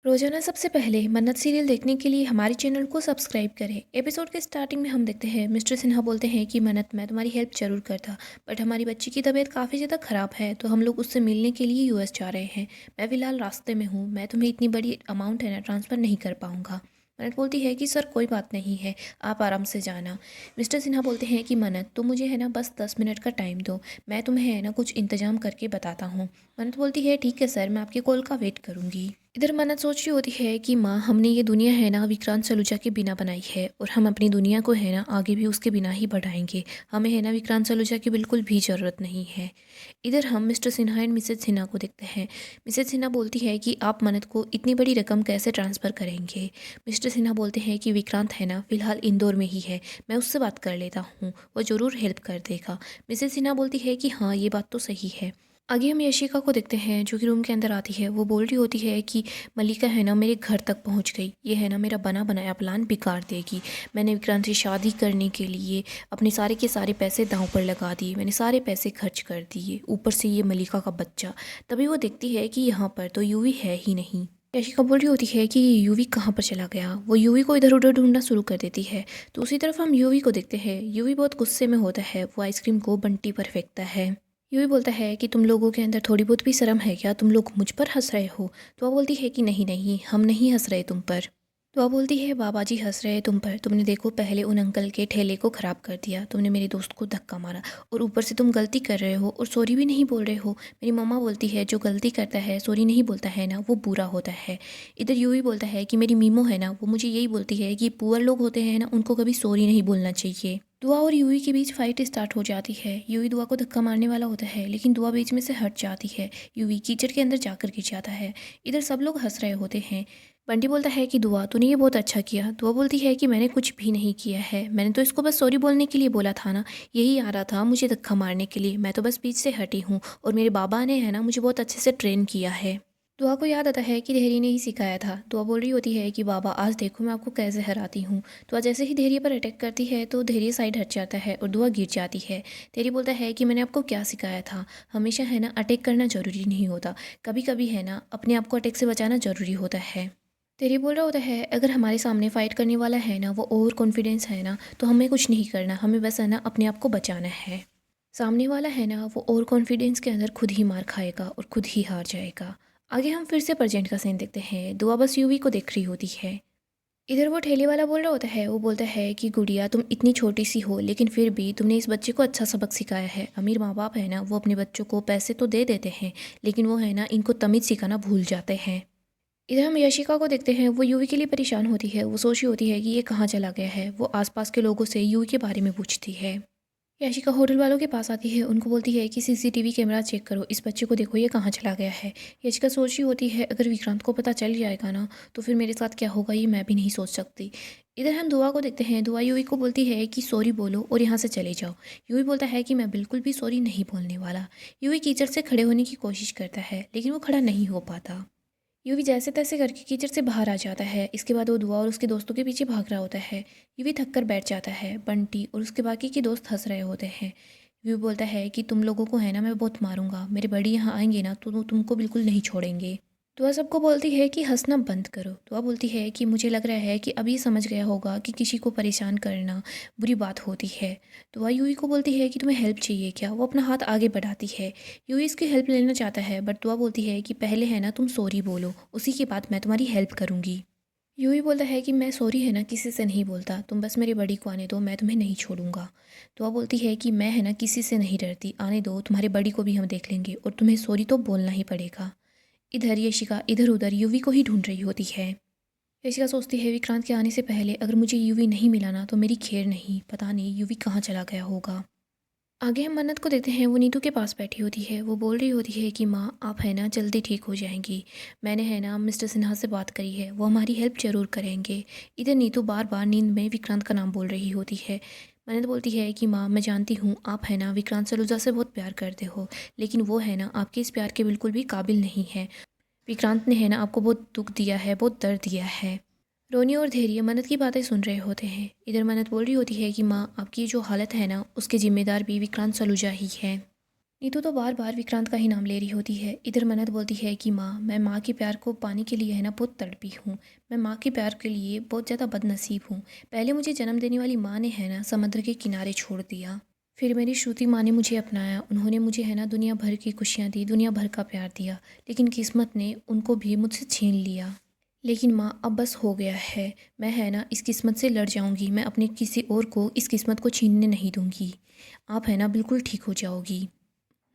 रोजाना सबसे पहले मन्नत सीरियल देखने के लिए हमारे चैनल को सब्सक्राइब करें। एपिसोड के स्टार्टिंग में हम देखते हैं मिस्टर सिन्हा बोलते हैं कि मन्नत मैं तुम्हारी हेल्प जरूर करता, बट हमारी बच्ची की तबीयत काफ़ी ज़्यादा ख़राब है तो हम लोग उससे मिलने के लिए यूएस जा रहे हैं। मैं फ़िलहाल रास्ते में हूँ, मैं तुम्हें इतनी बड़ी अमाउंट है ना ट्रांसफ़र नहीं कर पाऊँगा। मन्नत बोलती है कि सर कोई बात नहीं है, आप आराम से जाना। मिस्टर सिन्हा बोलते हैं कि मन्नत तुम मुझे है ना बस 10 मिनट का टाइम दो, मैं तुम्हें है ना कुछ इंतजाम करके बताता हूँ। मन्नत बोलती है ठीक है सर, मैं आपके कॉल का वेट करूँगी। इधर मन्नत सोच रही होती है कि माँ हमने ये दुनिया है ना विक्रांत सलूजा के बिना बनाई है और हम अपनी दुनिया को है ना आगे भी उसके बिना ही बढ़ाएंगे। हमें है ना विक्रांत सलूजा की बिल्कुल भी ज़रूरत नहीं है। इधर हम Mr Sinha and Mrs Sinha को देखते हैं। मिसेज सिन्हा बोलती है कि आप मन्नत को इतनी बड़ी रकम कैसे ट्रांसफ़र करेंगे। मिस्टर सिन्हा बोलते हैं कि विक्रांत है ना फ़िलहाल इंदौर में ही है, मैं उससे बात कर लेता हूँ, वो ज़रूर हेल्प कर देगा। मिसेज सिन्हा बोलती है कि हाँ ये बात तो सही है। आगे हम यशिका को देखते हैं जो कि रूम के अंदर आती है। वो बोल रही होती है कि मल्लिका है ना मेरे घर तक पहुंच गई, ये है ना मेरा बना बनाया प्लान बिगाड़ देगी। मैंने विक्रांत से शादी करने के लिए अपने सारे के सारे पैसे दांव पर लगा दिए, मैंने सारे पैसे खर्च कर दिए, ऊपर से ये मल्लिका का बच्चा। तभी वो देखती है कि यहाँ पर तो यूवी है ही नहीं। यशिका बोल रही होती है कि यूवी कहाँ पर चला गया। वो यूवी को इधर उधर ढूंढना शुरू कर देती है। तो उसी तरफ हम यूवी को देखते हैं। यूवी बहुत गुस्से में होता है, वो आइसक्रीम को बंटी पर फेंकता है। यूँ बोलता है कि तुम लोगों के अंदर थोड़ी बहुत भी शर्म है क्या, तुम लोग मुझ पर हंस रहे हो। तो वह बोलती है कि नहीं नहीं, हम नहीं हंस रहे तुम पर। तो वह बोलती है बाबा जी हंस रहे हैं तुम पर, तुमने देखो पहले उन अंकल के ठेले को ख़राब कर दिया, तुमने मेरे दोस्त को धक्का मारा और ऊपर से तुम गलती कर रहे हो और सॉरी भी नहीं बोल रहे हो। मेरी मम्मा बोलती है जो गलती करता है सॉरी नहीं बोलता है ना वो बुरा होता है। इधर यूँ ही बोलता है कि मेरी मीमो है ना वो मुझे यही बोलती है कि पुअर लोग होते हैं ना उनको कभी सॉरी नहीं बोलना चाहिए। दुआ और यूवी के बीच फाइट स्टार्ट हो जाती है। यूवी दुआ को धक्का मारने वाला होता है लेकिन दुआ बीच में से हट जाती है। यूवी कीचड़ के अंदर जाकर गिर जाता है। इधर सब लोग हंस रहे होते हैं। बंटी बोलता है कि दुआ तूने ये बहुत अच्छा किया। दुआ बोलती है कि मैंने कुछ भी नहीं किया है, मैंने तो इसको बस सॉरी बोलने के लिए बोला था ना, यही आ रहा था मुझे धक्का मारने के लिए, मैं तो बस बीच से हटी हूँ और मेरे बाबा ने है ना मुझे बहुत अच्छे से ट्रेन किया है। दुआ को याद आता है कि धैर्य ने ही सिखाया था। दुआ बोल रही होती है कि बाबा आज देखो मैं आपको कैसे हराती हूँ। दुआ जैसे ही धैर्य पर अटैक करती है तो धैर्य साइड हट जाता है और दुआ गिर जाती है। धैर्य बोलता है कि मैंने आपको क्या सिखाया था, हमेशा है ना अटैक करना ज़रूरी नहीं होता, कभी कभी है ना अपने आप को अटैक से बचाना ज़रूरी होता है। धैर्य बोल रहा होता है अगर हमारे सामने फाइट करने वाला है ना वो ओवर कॉन्फिडेंस है ना तो हमें कुछ नहीं करना, हमें बस है ना अपने आप को बचाना है। सामने वाला है ना वो ओवर कॉन्फिडेंस के अंदर खुद ही मार खाएगा और खुद ही हार जाएगा। आगे हम फिर से प्रेजेंट का सीन देखते हैं। दुआ बस यूवी को देख रही होती है। इधर वो ठेले वाला बोल रहा होता है। वो बोलता है कि गुड़िया तुम इतनी छोटी सी हो लेकिन फिर भी तुमने इस बच्चे को अच्छा सबक सिखाया है। अमीर माँ बाप है ना वो अपने बच्चों को पैसे तो दे देते हैं लेकिन वो है ना इनको तमीज़ सिखाना भूल जाते हैं। इधर हम यशिका को देखते हैं। वो यूवी के लिए परेशान होती है। वो सोच रही होती है कि ये कहाँ चला गया है। वो आसपास के लोगों से यूवी के बारे में पूछती है। याशिका होटल वालों के पास आती है। उनको बोलती है कि सीसीटीवी कैमरा चेक करो, इस बच्चे को देखो ये कहाँ चला गया है। याशिका सोच रही होती है अगर विक्रांत को पता चल जाएगा ना तो फिर मेरे साथ क्या होगा ये मैं भी नहीं सोच सकती। इधर हम दुआ को देखते हैं। दुआ यूवी को बोलती है कि सॉरी बोलो और यहाँ से चले जाओ। यूवी बोलता है कि मैं बिल्कुल भी सॉरी नहीं बोलने वाला। यूवी कीचड़ से खड़े होने की कोशिश करता है लेकिन वो खड़ा नहीं हो पाता। यूवी जैसे तैसे करके कीचड़ से बाहर आ जाता है। इसके बाद वो दुआ और उसके दोस्तों के पीछे भाग रहा होता है। यूवी थक कर बैठ जाता है। बंटी और उसके बाकी के दोस्त हंस रहे होते हैं। यूवी बोलता है कि तुम लोगों को है ना मैं बहुत मारूंगा, मेरे बड़ी यहाँ आएंगे ना तो तुमको बिल्कुल नहीं छोड़ेंगे। दुआ सबको बोलती है कि हंसना बंद करो। दुआ बोलती है कि मुझे लग रहा है कि अभी समझ गया होगा कि किसी को परेशान करना बुरी बात होती है। दुआ यूवी को बोलती है कि तुम्हें हेल्प चाहिए क्या। वो अपना हाथ आगे बढ़ाती है। यूवी इसकी हेल्प लेना चाहता है बट दुआ बोलती है कि पहले है ना तुम सॉरी बोलो, उसी के बाद मैं तुम्हारी हेल्प करूँगी। यूवी बोलता है कि मैं सॉरी है ना किसी से नहीं बोलता, तुम बस मेरी बड़ी को आने दो, मैं तुम्हें नहीं छोड़ूंगा। दुआ बोलती है कि मैं है ना किसी से नहीं डरती, आने दो, तुम्हारे बड़ी को भी हम देख लेंगे और तुम्हें सॉरी तो बोलना ही पड़ेगा। इधर यशिका इधर उधर यूवी को ही ढूंढ रही होती है। यशिका सोचती है विक्रांत के आने से पहले अगर मुझे यूवी नहीं मिला ना तो मेरी खैर नहीं, पता नहीं यूवी कहाँ चला गया होगा। आगे हम मन्नत को देखते हैं। वो नीतू के पास बैठी होती है। वो बोल रही होती है कि माँ आप है ना जल्दी ठीक हो जाएंगी, मैंने है ना मिस्टर सिन्हा से बात करी है, वो हमारी हेल्प ज़रूर करेंगे। इधर नीतू बार बार नींद में विक्रांत का नाम बोल रही होती है। मन्नत बोलती है कि माँ मैं जानती हूँ आप है ना विक्रांत सलूजा से बहुत प्यार करते हो लेकिन वो है ना आपके इस प्यार के बिल्कुल भी काबिल नहीं है। विक्रांत ने है ना आपको बहुत दुख दिया है, बहुत दर्द दिया है। रोनी और धैर्य मन्नत की बातें सुन रहे होते हैं। इधर मन्नत बोल रही होती है कि माँ आपकी जो हालत है ना उसके जिम्मेदार भी विक्रांत सलूजा ही है। नीतू तो बार बार विक्रांत का ही नाम ले रही होती है। इधर मन्नत बोलती है कि माँ, मैं माँ के प्यार को पाने के लिए है ना बहुत तड़पी हूँ। मैं माँ के प्यार के लिए बहुत ज़्यादा बदनसीब हूँ। पहले मुझे जन्म देने वाली माँ ने है ना समुद्र के किनारे छोड़ दिया। फिर मेरी श्रुति माँ ने मुझे अपनाया। उन्होंने मुझे है ना दुनिया भर की खुशियाँ दी, दुनिया भर का प्यार दिया। लेकिन किस्मत ने उनको भी मुझसे छीन लिया। लेकिन माँ, अब बस हो गया है। मैं है ना इस किस्मत से लड़ जाऊंगी। मैं अपने किसी और को इस किस्मत को छीनने नहीं दूंगी। आप है ना बिल्कुल ठीक हो जाओगी।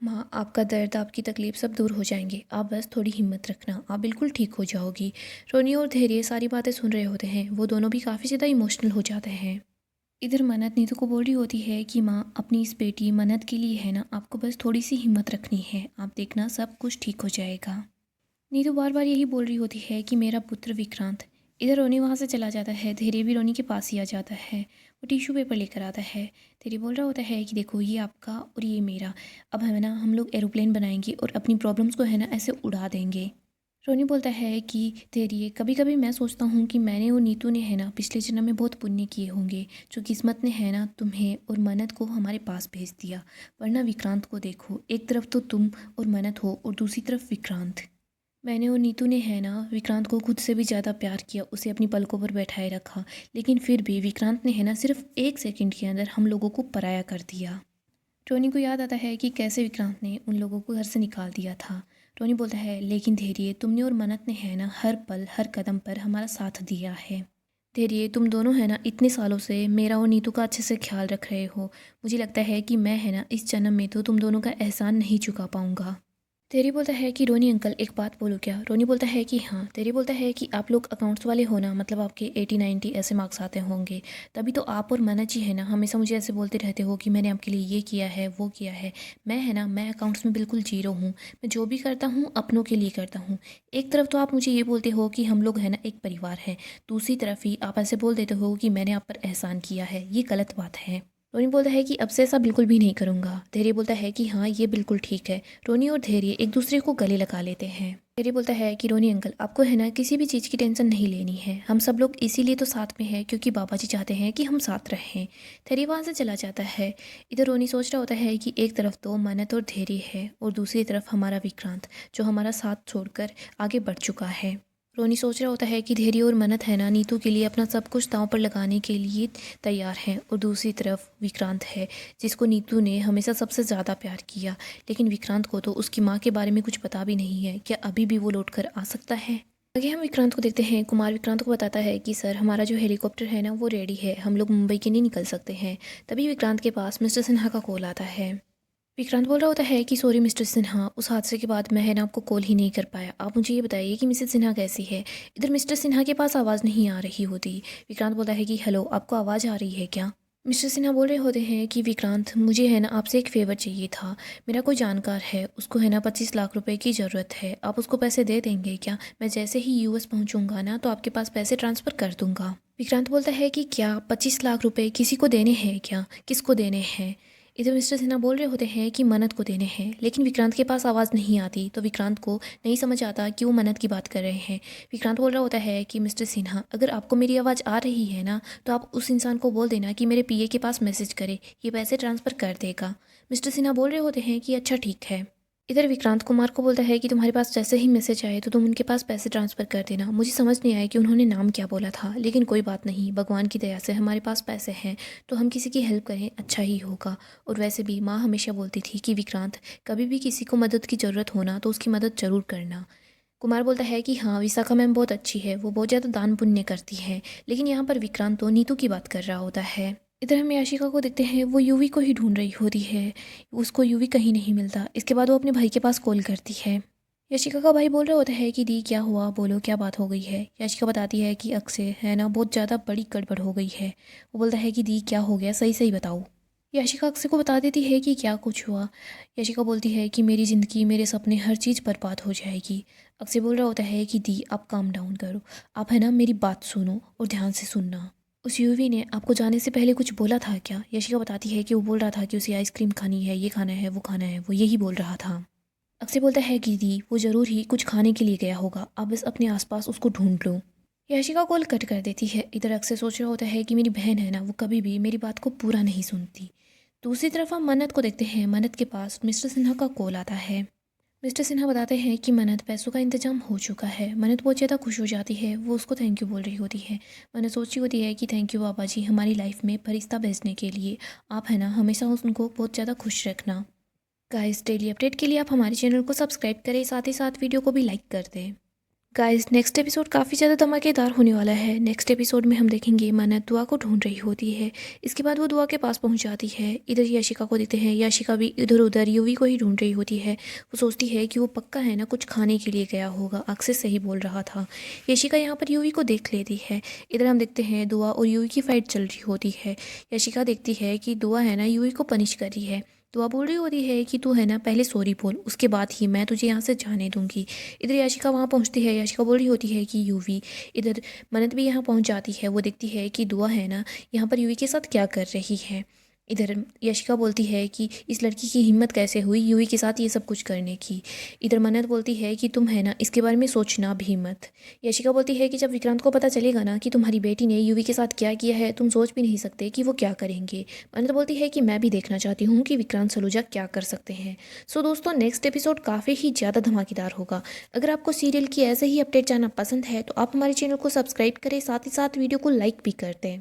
माँ, आपका दर्द, आपकी तकलीफ सब दूर हो जाएंगे। आप बस थोड़ी हिम्मत रखना, आप बिल्कुल ठीक हो जाओगी। रोनी और धैर्य सारी बातें सुन रहे होते हैं। वो दोनों भी काफ़ी ज़्यादा इमोशनल हो जाते हैं। इधर मन्नत नीतू को बोल रही होती है कि माँ, अपनी इस बेटी मन्नत के लिए है ना आपको बस थोड़ी सी हिम्मत रखनी है। आप देखना सब कुछ ठीक हो जाएगा। नीतू बार बार यही बोल रही होती है कि मेरा पुत्र विक्रांत। इधर रोनी वहाँ से चला जाता है। धीरे भी रोनी के पास ही आ जाता है। वो टिश्यू पेपर लेकर आता है। धीरे बोल रहा होता है कि देखो, ये आपका और ये मेरा। अब है ना हम लोग एरोप्लेन बनाएंगे और अपनी प्रॉब्लम्स को है ना ऐसे उड़ा देंगे। रोनी बोलता है कि धैर्य, कभी कभी मैं सोचता हूँ कि मैंने और नीतू ने है ना पिछले जन्म में बहुत पुण्य किए होंगे, जो किस्मत ने है ना तुम्हें और मन्नत को हमारे पास भेज दिया। वरना विक्रांत को देखो, एक तरफ तो तुम और मन्नत हो और दूसरी तरफ विक्रांत। मैंने और नीतू ने है ना विक्रांत को खुद से भी ज़्यादा प्यार किया, उसे अपनी पलकों पर बैठाए रखा। लेकिन फिर भी विक्रांत ने है ना सिर्फ 1 सेकंड के अंदर हम लोगों को पराया कर दिया। टोनी को याद आता है कि कैसे विक्रांत ने उन लोगों को घर से निकाल दिया था। टोनी बोलता है, लेकिन धैर्य, तुमने और मन्नत ने है ना हर पल हर कदम पर हमारा साथ दिया है। धैर्य, तुम दोनों है ना इतने सालों से मेरा और नीतू का अच्छे से ख्याल रख रहे हो। मुझे लगता है कि मैं है ना इस जन्म में तो तुम दोनों का एहसान नहीं चुका पाऊंगा। तेरी बोलता है कि रोनी अंकल, एक बात बोलो क्या। रोनी बोलता है कि हाँ। तेरी बोलता है कि आप लोग अकाउंट्स वाले हो ना, मतलब आपके 80-90 ऐसे मार्क्स आते होंगे। तभी तो आप और मना जी है ना हमेशा मुझे ऐसे बोलते रहते हो कि मैंने आपके लिए ये किया है वो किया है। मैं है ना, मैं अकाउंट्स में बिल्कुल जीरो हूँ। मैं जो भी करता हूँ अपनों के लिए करता हूँ। एक तरफ तो आप मुझे ये बोलते हो कि हम लोग है ना एक परिवार है, दूसरी तरफ ही आप ऐसे बोल देते हो कि मैंने आप पर एहसान किया है। ये गलत बात है। रोनी बोलता है कि अब से ऐसा बिल्कुल भी नहीं करूँगा। धैर्य बोलता है कि हाँ, ये बिल्कुल ठीक है। रोनी और धैर्य एक दूसरे को गले लगा लेते हैं। धैर्य बोलता है कि रोनी अंकल, आपको है ना किसी भी चीज़ की टेंशन नहीं लेनी है। हम सब लोग इसीलिए तो साथ में हैं क्योंकि बाबा जी चाहते हैं कि हम साथ रहें। धैर्य वहाँ से चला जाता है। इधर रोनी सोच रहा होता है कि एक तरफ तो मन्नत और धैर्य है और दूसरी तरफ हमारा विक्रांत, जो हमारा साथ छोड़कर आगे बढ़ चुका है। रोनी सोच रहा होता है कि धैर्य और मन्नत है ना नीतू के लिए अपना सब कुछ दांव पर लगाने के लिए तैयार हैं, और दूसरी तरफ विक्रांत है, जिसको नीतू ने हमेशा सबसे ज़्यादा प्यार किया। लेकिन विक्रांत को तो उसकी माँ के बारे में कुछ पता भी नहीं है। क्या अभी भी वो लौट कर आ सकता है? आगे हम विक्रांत को देखते हैं। कुमार विक्रांत को बताता है कि सर, हमारा जो हेलीकॉप्टर है ना वो रेडी है, हम लोग मुंबई के लिए निकल सकते हैं। तभी विक्रांत के पास मिस्टर सिन्हा का कॉल आता है। विक्रांत बोल रहा होता है कि सॉरी मिस्टर सिन्हा, उस हादसे के बाद मैं है ना आपको कॉल ही नहीं कर पाया। आप मुझे ये बताइए कि मिसेस सिन्हा कैसी है। इधर मिस्टर सिन्हा के पास आवाज़ नहीं आ रही होती। विक्रांत बोलता है कि हेलो, आपको आवाज़ आ रही है क्या। मिस्टर सिन्हा बोल रहे होते हैं कि विक्रांत, मुझे है ना आपसे एक फ़ेवर चाहिए था। मेरा कोई जानकार है, उसको है ना 25 लाख रुपए की ज़रूरत है। आप उसको पैसे दे देंगे क्या। मैं जैसे ही यूएस पहुंचूंगा ना तो आपके पास पैसे ट्रांसफ़र कर दूंगा। विक्रांत बोलता है कि क्या 25 लाख रुपए किसी को देने हैं क्या, किसको देने हैं। इधर मिस्टर सिन्हा बोल रहे होते हैं कि मन्नत को देने हैं, लेकिन विक्रांत के पास आवाज़ नहीं आती तो विक्रांत को नहीं समझ आता कि वो मन्नत की बात कर रहे हैं। विक्रांत बोल रहा होता है कि मिस्टर सिन्हा, अगर आपको मेरी आवाज़ आ रही है ना तो आप उस इंसान को बोल देना कि मेरे पीए के पास मैसेज करे, ये पैसे ट्रांसफ़र कर देगा। मिस्टर सिन्हा बोल रहे होते हैं कि अच्छा ठीक है। इधर विक्रांत कुमार को बोलता है कि तुम्हारे पास जैसे ही मैसेज आए तो तुम उनके पास पैसे ट्रांसफ़र कर देना। मुझे समझ नहीं आया कि उन्होंने नाम क्या बोला था, लेकिन कोई बात नहीं, भगवान की दया से हमारे पास पैसे हैं तो हम किसी की हेल्प करें अच्छा ही होगा। और वैसे भी माँ हमेशा बोलती थी कि विक्रांत, कभी भी किसी को मदद की ज़रूरत हो ना तो उसकी मदद ज़रूर करना। कुमार बोलता है कि हाँ, विशाखा मैम बहुत अच्छी है, वो बहुत ज़्यादा दान पुण्य करती है। लेकिन यहाँ पर विक्रांत तो नीतू की बात कर रहा होता है। इधर हम याशिका को देखते हैं, वो यूवी को ही ढूंढ रही होती है। उसको यूवी कहीं नहीं मिलता। इसके बाद वो अपने भाई के पास कॉल करती है। याशिका का भाई बोल रहा होता है कि दी, क्या हुआ, बोलो क्या बात हो गई है। याशिका बताती है कि अक्षय है ना बहुत ज़्यादा बड़ी गड़बड़ हो गई है। वो बोलता है कि दी क्या हो गया, सही सही बताओ। याशिका अक्षय को बता देती है कि क्या कुछ हुआ। याशिका बोलती है कि मेरी ज़िंदगी, मेरे सपने, हर चीज़ बर्बाद हो जाएगी। अक्षय बोल रहा होता है कि दी आप काम डाउन करो, आप है ना मेरी बात सुनो और ध्यान से सुनना। उस यूवी ने आपको जाने से पहले कुछ बोला था क्या। याशिका बताती है कि वो बोल रहा था कि उसे आइसक्रीम खानी है, ये खाना है, वो खाना है, वो यही बोल रहा था। अक्षय बोलता है कि दी वो ज़रूर ही कुछ खाने के लिए गया होगा, आप बस अपने आसपास उसको ढूंढ लो। याशिका कॉल कट कर देती है। इधर अक्षय सोच रहा होता है कि मेरी बहन है ना वो कभी भी मेरी बात को पूरा नहीं सुनती। दूसरी तरफ हम मन्नत को देखते हैं। मन्नत के पास मिस्टर सिन्हा का कॉल आता है। मिस्टर सिन्हा बताते हैं कि मन्नत पैसों का इंतजाम हो चुका है। मन्नत बहुत ज़्यादा खुश हो जाती है। वो उसको थैंक यू बोल रही होती है। मन्नत सोची होती है कि थैंक यू बाबा जी हमारी लाइफ में फरिश्ता भेजने के लिए। आप है ना हमेशा उनको बहुत ज़्यादा खुश रखना। गाइस डेली अपडेट के लिए आप हमारे चैनल को सब्सक्राइब करें, साथ ही साथ वीडियो को भी लाइक कर दें। गाइस नेक्स्ट एपिसोड काफ़ी ज़्यादा धमाकेदार होने वाला है। नेक्स्ट एपिसोड में हम देखेंगे मन्नत दुआ को ढूंढ रही होती है। इसके बाद वो दुआ के पास पहुंच जाती है। इधर यशिका को देखते हैं। यशिका भी इधर उधर यूवी को ही ढूंढ रही होती है। वो सोचती है कि वो पक्का है ना कुछ खाने के लिए गया होगा। अक्सर सही बोल रहा था। यशिका यहाँ पर यूवी को देख लेती है। इधर हम देखते हैं दुआ और यूवी की फाइट चल रही होती है। यशिका देखती है कि दुआ है ना यूवी को पनिश कर रही है। दुआ बोल रही होती है कि तू है ना पहले सॉरी बोल, उसके बाद ही मैं तुझे यहाँ से जाने दूंगी। इधर याशिका वहाँ पहुँचती है। याशिका बोल रही होती है कि यूवी। इधर मन्नत भी यहाँ पहुँच जाती है। वो देखती है कि दुआ है ना यहाँ पर यूवी के साथ क्या कर रही है। इधर यशिका बोलती है कि इस लड़की की हिम्मत कैसे हुई यूवी के साथ ये सब कुछ करने की। इधर मन्नत बोलती है कि तुम है ना इसके बारे में सोचना भी मत। यशिका बोलती है कि जब विक्रांत को पता चलेगा ना कि तुम्हारी बेटी ने यूवी के साथ क्या किया है, तुम सोच भी नहीं सकते कि वो क्या करेंगे। मन्नत बोलती है कि मैं भी देखना चाहती हूँ कि विक्रांत सलूजा क्या कर सकते हैं। सो दोस्तों नेक्स्ट एपिसोड काफ़ी ही ज़्यादा धमाकेदार होगा। अगर आपको सीरियल की ऐसे ही अपडेट जानना पसंद है तो आप हमारे चैनल को सब्सक्राइब करें, साथ ही साथ वीडियो को लाइक भी कर दें।